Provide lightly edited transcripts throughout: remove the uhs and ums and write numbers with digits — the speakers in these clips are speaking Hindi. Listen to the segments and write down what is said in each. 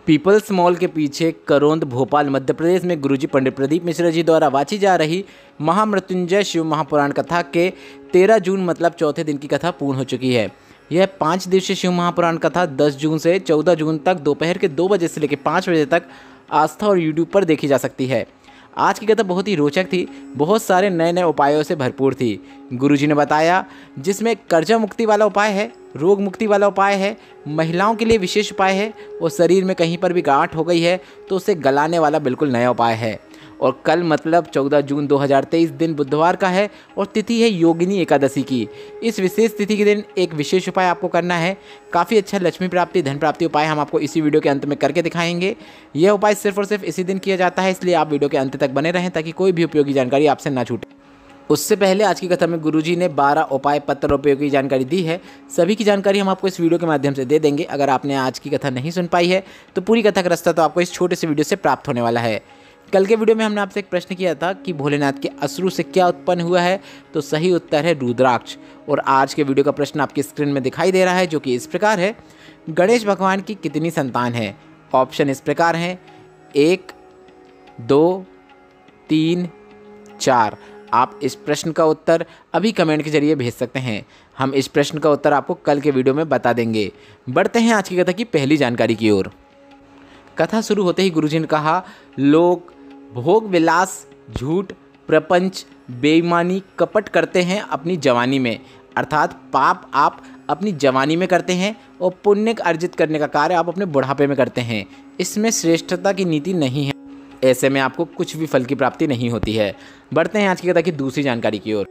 पीपल्स मॉल के पीछे करोंद भोपाल मध्य प्रदेश में गुरुजी पंडित प्रदीप मिश्रा जी द्वारा वाची जा रही महामृत्युंजय शिव महापुराण कथा के 13 जून मतलब चौथे दिन की कथा पूर्ण हो चुकी है। यह 5 दिवसीय शिव महापुराण कथा 10 जून से 14 जून तक दोपहर के 2 बजे से लेकर 5 बजे तक आस्था और यूट्यूब पर देखी जा सकती है। आज की कथा बहुत ही रोचक थी, बहुत सारे नए नए उपायों से भरपूर थी। गुरुजी ने बताया जिसमें कर्जा मुक्ति वाला उपाय है, रोग मुक्ति वाला उपाय है, महिलाओं के लिए विशेष उपाय है और शरीर में कहीं पर भी गांठ हो गई है तो उसे गलाने वाला बिल्कुल नया उपाय है। और कल मतलब 14 जून 2023 दिन बुधवार का है और तिथि है योगिनी एकादशी की। इस विशेष तिथि के दिन एक विशेष उपाय आपको करना है। काफ़ी अच्छा लक्ष्मी प्राप्ति धन प्राप्ति उपाय हम आपको इसी वीडियो के अंत में करके दिखाएंगे। यह उपाय सिर्फ और सिर्फ इसी दिन किया जाता है, इसलिए आप वीडियो के अंत तक बने रहें ताकि कोई भी उपयोगी जानकारी आपसे ना छूटे। उससे पहले आज की कथा में गुरुजी ने 12 उपाय पत्र उपयोगी जानकारी दी है। सभी की जानकारी हम आपको इस वीडियो के माध्यम से दे देंगे। अगर आपने आज की कथा नहीं सुन पाई है तो पूरी कथा का रास्ता तो आपको इस छोटे से वीडियो से प्राप्त होने वाला है। कल के वीडियो में हमने आपसे एक प्रश्न किया था कि भोलेनाथ के अश्रु से क्या उत्पन्न हुआ है, तो सही उत्तर है रुद्राक्ष। और आज के वीडियो का प्रश्न आपकी स्क्रीन में दिखाई दे रहा है जो कि इस प्रकार है, गणेश भगवान की कितनी संतान है? ऑप्शन इस प्रकार हैं 1, 2, 3, 4। आप इस प्रश्न का उत्तर अभी कमेंट के जरिए भेज सकते हैं। हम इस प्रश्न का उत्तर आपको कल के वीडियो में बता देंगे। बढ़ते हैं आज की कथा की पहली जानकारी की ओर। कथा शुरू होते ही गुरुजी ने कहा, लोग भोग विलास, झूठ, प्रपंच, बेईमानी, कपट करते हैं अपनी जवानी में, अर्थात पाप आप अपनी जवानी में करते हैं और पुण्य अर्जित करने का कार्य आप अपने बुढ़ापे में करते हैं। इसमें श्रेष्ठता की नीति नहीं है, ऐसे में आपको कुछ भी फल की प्राप्ति नहीं होती है। बढ़ते हैं आज की कथा की दूसरी जानकारी की ओर।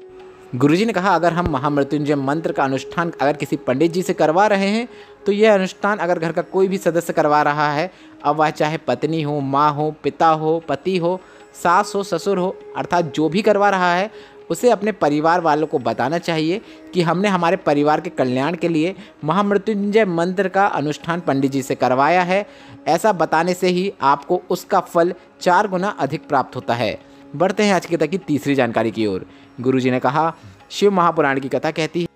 गुरुजी ने कहा, अगर हम महामृत्युंजय मंत्र का अनुष्ठान अगर किसी पंडित जी से करवा रहे हैं तो यह अनुष्ठान अगर घर का कोई भी सदस्य करवा रहा है, अब वह चाहे पत्नी हो, माँ हो, पिता हो, पति हो, सास हो, ससुर हो, अर्थात जो भी करवा रहा है उसे अपने परिवार वालों को बताना चाहिए कि हमने हमारे परिवार के कल्याण के लिए महामृत्युंजय मंत्र का अनुष्ठान पंडित जी से करवाया है। ऐसा बताने से ही आपको उसका फल 4 गुना अधिक प्राप्त होता है। बढ़ते हैं आज की कथा की तीसरी जानकारी की ओर। गुरुजी ने कहा, शिव महापुराण की कथा कहती है,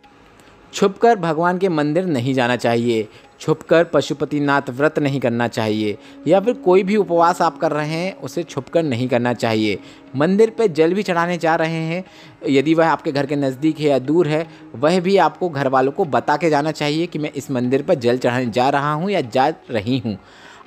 छुपकर भगवान के मंदिर नहीं जाना चाहिए, छुपकर पशुपतिनाथ व्रत नहीं करना चाहिए, या फिर कोई भी उपवास आप कर रहे हैं उसे छुपकर नहीं करना चाहिए। मंदिर पे जल भी चढ़ाने जा रहे हैं, यदि वह आपके घर के नज़दीक है या दूर है, वह भी आपको घर वालों को बता के जाना चाहिए कि मैं इस मंदिर पर जल चढ़ाने जा रहा हूँ या जा रही हूँ।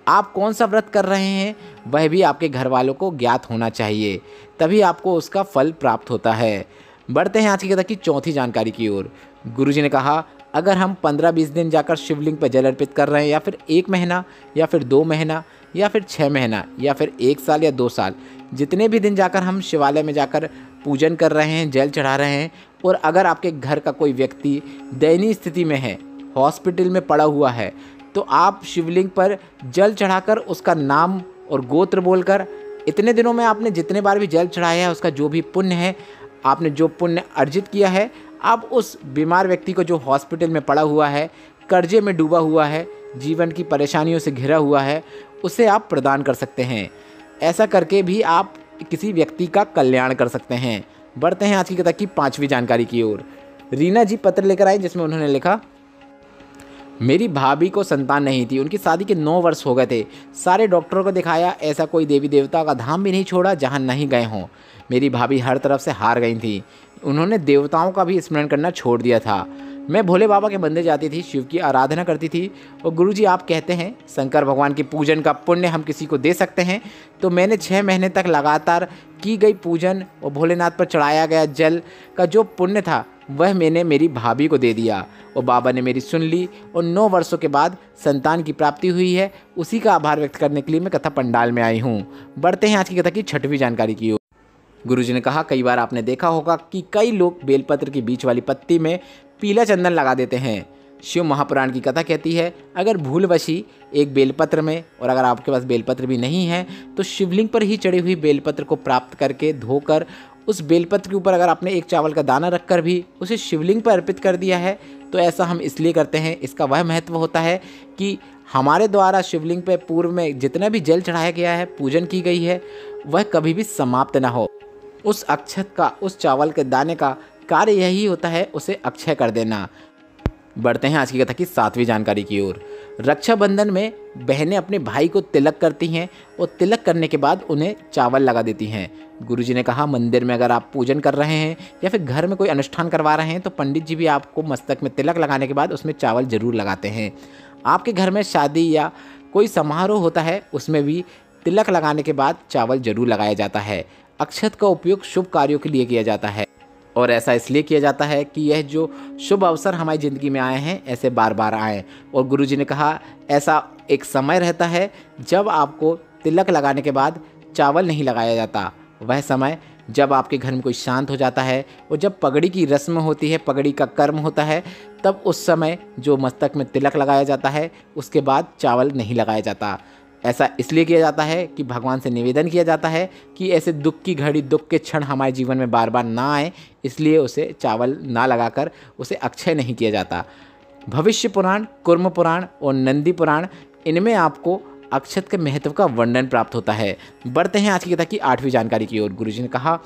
आप कौन सा व्रत कर रहे हैं वह भी आपके घर वालों को ज्ञात होना चाहिए, तभी आपको उसका फल प्राप्त होता है। बढ़ते हैं आज की कथा की चौथी जानकारी की ओर। गुरुजी ने कहा, अगर हम 15-20 दिन जाकर शिवलिंग पर जल अर्पित कर रहे हैं, या फिर 1 महीना या फिर 2 महीना या फिर 6 महीना या फिर 1 साल या 2 साल, जितने भी दिन जाकर हम शिवालय में जाकर पूजन कर रहे हैं, जल चढ़ा रहे हैं, और अगर आपके घर का कोई व्यक्ति दयनीय स्थिति में है, हॉस्पिटल में पड़ा हुआ है, तो आप शिवलिंग पर जल चढ़ाकर उसका नाम और गोत्र बोलकर इतने दिनों में आपने जितने बार भी जल चढ़ाया है उसका जो भी पुण्य है, आपने जो पुण्य अर्जित किया है, आप उस बीमार व्यक्ति को जो हॉस्पिटल में पड़ा हुआ है, कर्जे में डूबा हुआ है, जीवन की परेशानियों से घिरा हुआ है, उसे आप प्रदान कर सकते हैं। ऐसा करके भी आप किसी व्यक्ति का कल्याण कर सकते हैं। बढ़ते हैं आज की कथा की 5वीं जानकारी की ओर। रीना जी पत्र लेकर आई जिसमें उन्होंने लिखा, मेरी भाभी को संतान नहीं थी, उनकी शादी के 9 वर्ष हो गए थे, सारे डॉक्टरों को दिखाया, ऐसा कोई देवी देवता का धाम भी नहीं छोड़ा जहां नहीं गए हों। मेरी भाभी हर तरफ से हार गई थी, उन्होंने देवताओं का भी स्मरण करना छोड़ दिया था। मैं भोले बाबा के मंदिर जाती थी, शिव की आराधना करती थी, और गुरुजी आप कहते हैं शंकर भगवान की पूजन का पुण्य हम किसी को दे सकते हैं, तो मैंने 6 महीने तक लगातार की गई पूजन और भोलेनाथ पर चढ़ाया गया जल का जो पुण्य था वह मैंने मेरी भाभी को दे दिया, और बाबा ने मेरी सुन ली और 9 वर्षों के बाद संतान की प्राप्ति हुई है। उसी का आभार व्यक्त करने के लिए मैं कथा पंडाल में आई हूँ। बढ़ते हैं आज की कथा की 6वीं जानकारी की ओर। गुरुजी ने कहा, कई बार आपने देखा होगा कि कई लोग बेलपत्र की बीच वाली पत्ती में पीला चंदन लगा देते हैं। शिव महापुराण की कथा कहती है, अगर भूलवशी एक बेलपत्र में, और अगर आपके पास बेलपत्र भी नहीं है तो शिवलिंग पर ही चढ़ी हुई बेलपत्र को प्राप्त करके धोकर उस बेलपत्र के ऊपर अगर आपने एक चावल का दाना रखकर भी उसे शिवलिंग पर अर्पित कर दिया है, तो ऐसा हम इसलिए करते हैं, इसका वह महत्व होता है कि हमारे द्वारा शिवलिंग पर पूर्व में जितना भी जल चढ़ाया गया है, पूजन की गई है, वह कभी भी समाप्त ना हो। उस अक्षत का, उस चावल के दाने का कार्य यही होता है, उसे अक्षय कर देना। बढ़ते हैं आज की कथा की 7वीं जानकारी की ओर। रक्षाबंधन में बहनें अपने भाई को तिलक करती हैं और तिलक करने के बाद उन्हें चावल लगा देती हैं। गुरुजी ने कहा मंदिर में अगर आप पूजन कर रहे हैं या फिर घर में कोई अनुष्ठान करवा रहे हैं तो पंडित जी भी आपको मस्तक में तिलक लगाने के बाद उसमें चावल जरूर लगाते हैं। आपके घर में शादी या कोई समारोह होता है उसमें भी तिलक लगाने के बाद चावल जरूर लगाया जाता है। अक्षत का उपयोग शुभ कार्यों के लिए किया जाता है और ऐसा इसलिए किया जाता है कि यह जो शुभ अवसर हमारी ज़िंदगी में आए हैं ऐसे बार बार आएँ। और गुरुजी ने कहा ऐसा एक समय रहता है जब आपको तिलक लगाने के बाद चावल नहीं लगाया जाता। वह समय जब आपके घर में कोई शांत हो जाता है और जब पगड़ी की रस्म होती है, पगड़ी का कर्म होता है, तब उस समय जो मस्तक में तिलक लगाया जाता है उसके बाद चावल नहीं लगाया जाता। ऐसा इसलिए किया जाता है कि भगवान से निवेदन किया जाता है कि ऐसे दुख की घड़ी, दुख के क्षण हमारे जीवन में बार बार ना आए, इसलिए उसे चावल ना लगाकर उसे अक्षय नहीं किया जाता। भविष्य पुराण, कुर्म पुराण और नंदी पुराण, इनमें आपको अक्षत के महत्व का वर्णन प्राप्त होता है। बढ़ते हैं आज की कथा की 8वीं जानकारी की ओर। गुरुजी ने कहा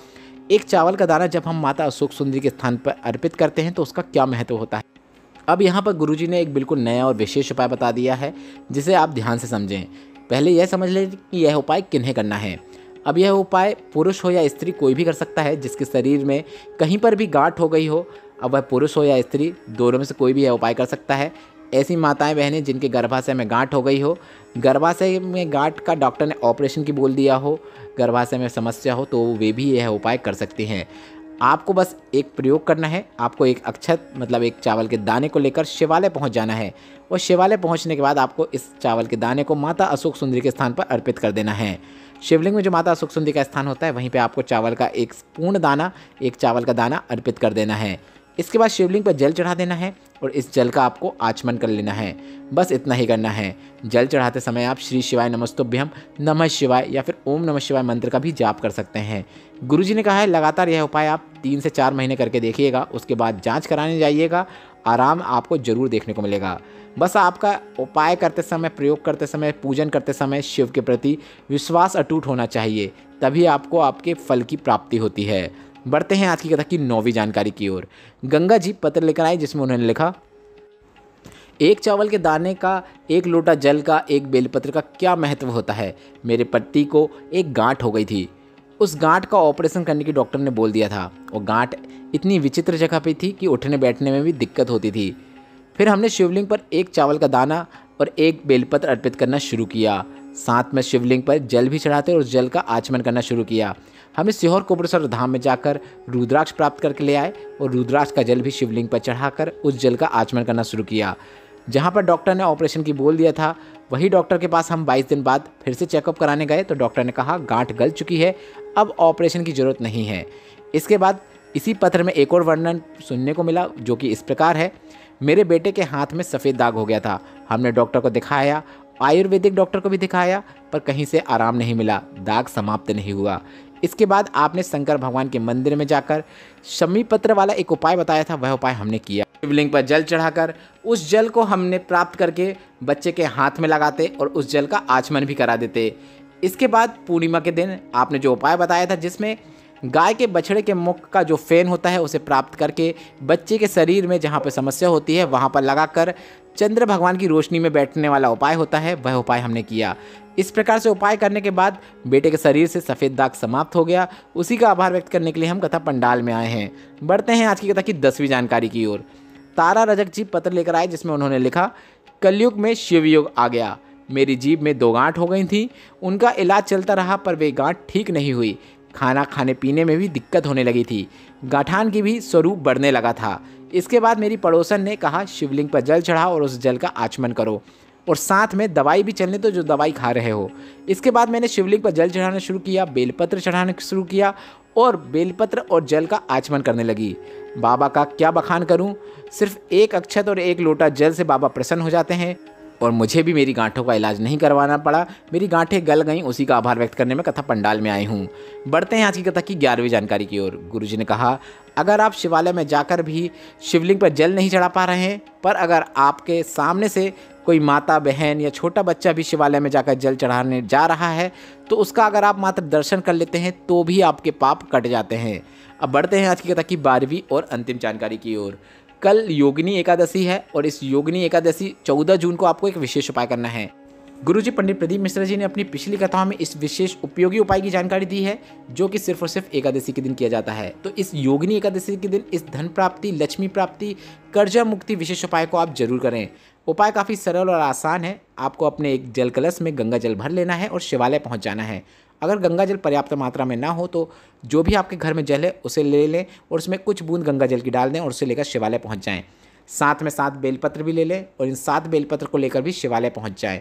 एक चावल का दाना जब हम माता अशोक सुंदरी के स्थान पर अर्पित करते हैं तो उसका क्या महत्व होता है। अब यहाँ पर गुरुजी ने एक बिल्कुल नया और विशेष उपाय बता दिया है जिसे आप ध्यान से समझें। पहले यह समझ लें कि यह उपाय किन्हें करना है। अब यह उपाय पुरुष हो या स्त्री कोई भी कर सकता है जिसके शरीर में कहीं पर भी गांठ हो गई हो। अब वह पुरुष हो या स्त्री, दोनों में से कोई भी यह उपाय कर सकता है। ऐसी माताएं बहनें जिनके गर्भाशय में गांठ हो गई हो, गर्भाशय में गांठ का डॉक्टर ने ऑपरेशन की बोल दिया हो, गर्भाशय में समस्या हो, तो वे भी यह उपाय कर सकते हैं। आपको बस एक प्रयोग करना है। आपको एक अक्षत मतलब एक चावल के दाने को लेकर शिवालय पहुंच जाना है और शिवालय पहुंचने के बाद आपको इस चावल के दाने को माता अशोक सुंदरी के स्थान पर अर्पित कर देना है। शिवलिंग में जो माता अशोक सुंदरी का स्थान होता है वहीं पे आपको चावल का एक पूर्ण दाना, एक चावल का दाना अर्पित कर देना है। इसके बाद शिवलिंग पर जल चढ़ा देना है और इस जल का आपको आचमन कर लेना है। बस इतना ही करना है। जल चढ़ाते समय आप श्री शिवाय नमस्तुभ्यम, नमः शिवाय या फिर ओम नमः शिवाय मंत्र का भी जाप कर सकते हैं। गुरुजी ने कहा है लगातार यह उपाय आप 3 से 4 महीने करके देखिएगा। उसके बाद जांच कराने जाइएगा, आराम आपको जरूर देखने को मिलेगा। बस आपका उपाय करते समय, प्रयोग करते समय, पूजन करते समय शिव के प्रति विश्वास अटूट होना चाहिए, तभी आपको आपके फल की प्राप्ति होती है। बढ़ते हैं आज की कथा की 9वीं जानकारी की ओर। गंगा जी पत्र लेकर आए जिसमें उन्होंने लिखा एक चावल के दाने का, एक लोटा जल का, एक बेलपत्र का क्या महत्व होता है। मेरे पति को एक गांठ हो गई थी। उस गांठ का ऑपरेशन करने की डॉक्टर ने बोल दिया था। वो गांठ इतनी विचित्र जगह पे थी कि उठने बैठने में भी दिक्कत होती थी। फिर हमने शिवलिंग पर एक चावल का दाना और एक बेलपत्र अर्पित करना शुरू किया। साथ में शिवलिंग पर जल भी चढ़ाते और उस जल का आचमन करना शुरू किया। हमने सीहोर कोपरेश्वर धाम में जाकर रुद्राक्ष प्राप्त करके ले आए और रुद्राक्ष का जल भी शिवलिंग पर चढ़ाकर उस जल का आचमन करना शुरू किया। जहाँ पर डॉक्टर ने ऑपरेशन की बोल दिया था वही डॉक्टर के पास हम 22 दिन बाद फिर से चेकअप कराने गए तो डॉक्टर ने कहा गांठ गल चुकी है, अब ऑपरेशन की ज़रूरत नहीं है। इसके बाद इसी पत्र में एक और वर्णन सुनने को मिला जो कि इस प्रकार है। मेरे बेटे के हाथ में सफ़ेद दाग हो गया था। हमने डॉक्टर को दिखाया, आयुर्वेदिक डॉक्टर को भी दिखाया, पर कहीं से आराम नहीं मिला, दाग समाप्त नहीं हुआ। इसके बाद आपने शंकर भगवान के मंदिर में जाकर शमी पत्र वाला एक उपाय बताया था, वह उपाय हमने किया। शिवलिंग पर जल चढ़ाकर उस जल को हमने प्राप्त करके बच्चे के हाथ में लगाते और उस जल का आचमन भी करा देते। इसके बाद पूर्णिमा के दिन आपने जो उपाय बताया था जिसमें गाय के बछड़े के मुख का जो फेन होता है उसे प्राप्त करके बच्चे के शरीर में जहाँ पर समस्या होती है वहाँ पर लगाकर चंद्र भगवान की रोशनी में बैठने वाला उपाय होता है, वह उपाय हमने किया। इस प्रकार से उपाय करने के बाद बेटे के शरीर से सफ़ेद दाग समाप्त हो गया। उसी का आभार व्यक्त करने के लिए हम कथा पंडाल में आए हैं। बढ़ते हैं आज की कथा की 10वीं जानकारी की ओर। तारा रजक जी पत्र लेकर आए जिसमें उन्होंने लिखा कलयुग में शिवयुग आ गया। मेरी जीभ में 2 गांठ हो गई थी। उनका इलाज चलता रहा पर वे गांठ ठीक नहीं हुई। खाना खाने पीने में भी दिक्कत होने लगी थी। गांठान की भी स्वरूप बढ़ने लगा था। इसके बाद मेरी पड़ोसन ने कहा शिवलिंग पर जल चढ़ाओ और उस जल का आचमन करो और साथ में दवाई भी चलने दो जो दवाई खा रहे हो। इसके बाद मैंने शिवलिंग पर जल चढ़ाना शुरू किया, बेलपत्र चढ़ाना शुरू किया और बेलपत्र और जल का आचमन करने लगी। बाबा का क्या बखान करूं, सिर्फ एक अक्षत और एक लोटा जल से बाबा प्रसन्न हो जाते हैं और मुझे भी मेरी गांठों का इलाज नहीं करवाना पड़ा। मेरी गांठें गल गईं, उसी का आभार व्यक्त करने में कथा पंडाल में आई हूँ। बढ़ते हैं आज की कथा की 11वीं जानकारी की ओर। गुरुजी ने कहा अगर आप शिवालय में जाकर भी शिवलिंग पर जल नहीं चढ़ा पा रहे हैं, पर अगर आपके सामने से कोई माता बहन या छोटा बच्चा भी शिवालय में जाकर जल चढ़ाने जा रहा है तो उसका अगर आप मात्र दर्शन कर लेते हैं तो भी आपके पाप कट जाते हैं। अब बढ़ते हैं आज की कथा की 12वीं और अंतिम जानकारी की ओर। कल योगिनी एकादशी है और इस योगिनी एकादशी 14 जून को आपको एक विशेष उपाय करना है। गुरुजी पंडित प्रदीप मिश्रा जी ने अपनी पिछली कथाओं में इस विशेष उपयोगी उपाय की जानकारी दी है, जो कि सिर्फ और सिर्फ एकादशी के दिन किया जाता है। तो इस योगिनी एकादशी के दिन इस धन प्राप्ति, लक्ष्मी प्राप्ति, कर्जा मुक्ति विशेष उपाय को आप जरूर करें। उपाय काफ़ी सरल और आसान है। आपको अपने एक जल कलश में गंगा जल भर लेना है और शिवालय पहुँच जाना है। अगर गंगा जल पर्याप्त मात्रा में ना हो तो जो भी आपके घर में जल है उसे ले लें और उसमें कुछ बूंद गंगा जल की डाल दें और उसे लेकर शिवालय पहुँच जाएँ। साथ में 7 बेलपत्र भी ले लें और इन 7 बेलपत्र को लेकर भी शिवालय पहुँच जाएँ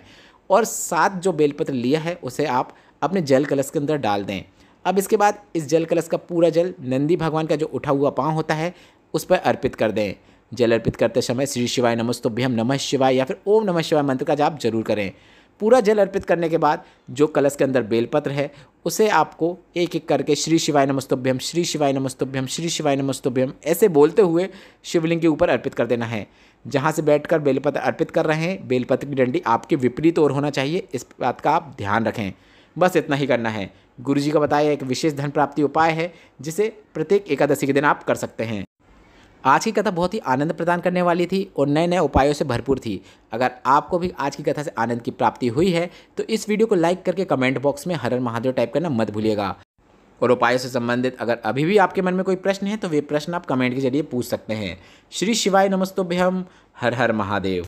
और 7 जो बेलपत्र लिया है उसे आप अपने जल कलश के अंदर डाल दें। अब इसके बाद इस जल कलश का पूरा जल नंदी भगवान का जो उठा हुआ पाँव होता है उस पर अर्पित कर दें। जल अर्पित करते समय श्री शिवाय नमस्तुभ्यम नमः शिवाय या फिर ओम नमः शिवाय मंत्र का जाप जरूर करें। पूरा जल अर्पित करने के बाद जो कलश के अंदर बेलपत्र है उसे आपको एक एक करके श्री शिवाय नमस्तुभ्यम, श्री शिवाय नमस्तुभ्यम, श्री शिवाय नमस्तुभ्यम ऐसे बोलते हुए शिवलिंग के ऊपर अर्पित कर देना है। जहाँ से बैठकर बेलपत्र अर्पित कर रहे हैं, बेलपत्र की डंडी आपके विपरीत ओर होना चाहिए, इस बात का आप ध्यान रखें। बस इतना ही करना है। गुरुजी का बताया एक विशेष धन प्राप्ति उपाय है जिसे प्रत्येक एकादशी के दिन आप कर सकते हैं। आज की कथा बहुत ही आनंद प्रदान करने वाली थी और नए नए उपायों से भरपूर थी। अगर आपको भी आज की कथा से आनंद की प्राप्ति हुई है तो इस वीडियो को लाइक करके कमेंट बॉक्स में हर हर महादेव टाइप करना मत भूलिएगा। और उपायों से संबंधित अगर अभी भी आपके मन में कोई प्रश्न है तो वे प्रश्न आप कमेंट के जरिए पूछ सकते हैं। श्री शिवाय नमस्तुभ्यम, हर हर महादेव।